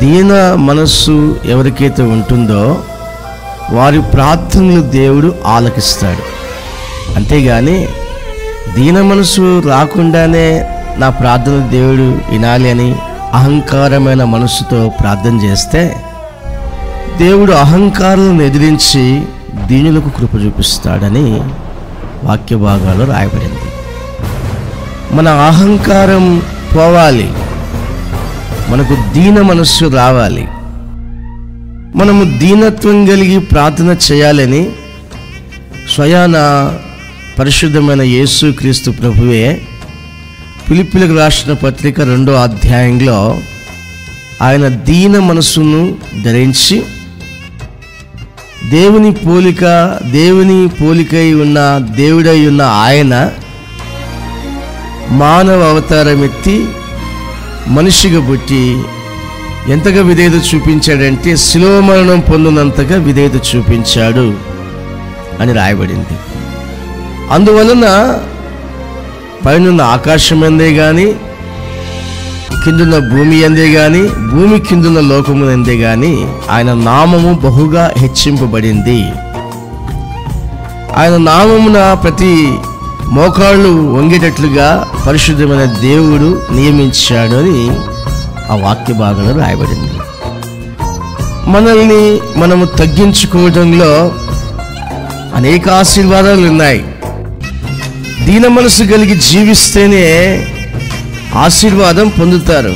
దీన మనస్సు ఎవరికైతే ఉంటుందో వారి ప్రార్థనలు దేవుడు ఆలకిస్తాడు. అంతేగాని దీన మనసు రాకుండానే నా ప్రార్థన దేవుడు వినాలి అని అహంకారమైన మనస్సుతో ప్రార్థన చేస్తే దేవుడు అహంకారాలను ఎదిరించి దీనులకు కృప చూపిస్తాడని వాక్య భాగాల్లో రాయబడింది. మన అహంకారం పోవాలి, మనకు దీన మనస్సు రావాలి. మనము దీనత్వం కలిగి ప్రార్థన చేయాలని స్వయాన పరిశుద్ధమైన యేసుక్రీస్తు ప్రభువే ఫిలిప్పీలకు రాసిన పత్రిక 2వ అధ్యాయంలో ఆయన దీన మనస్సును ధరించి దేవుని పోలికై ఉన్న దేవుడై ఉన్న ఆయన మానవ అవతారం ఎత్తి మనిషిగా పుట్టి ఎంతగా విధేయత చూపించాడంటే శిలువ మరణం పొందినంతగా విధేయత చూపించాడు అని రాయబడింది. అందువలన పైనున్న ఆకాశం అందే కానీ, కిందున్న భూమి అందే కానీ, భూమి కిందున్న లోకము అందే కానీ ఆయన నామము బహుగా హెచ్చింపబడింది. ఆయన నామమున ప్రతి మోకాళ్ళు వంగేటట్లుగా పరిశుద్ధమైన దేవుడు నియమించాడు అని ఆ వాక్య భాగంలో రాయబడింది. మనల్ని మనము తగ్గించుకోవడంలో అనేక ఆశీర్వాదాలు ఉన్నాయి. దీన మనసు కలిగి జీవిస్తేనే ఆశీర్వాదం పొందుతారు.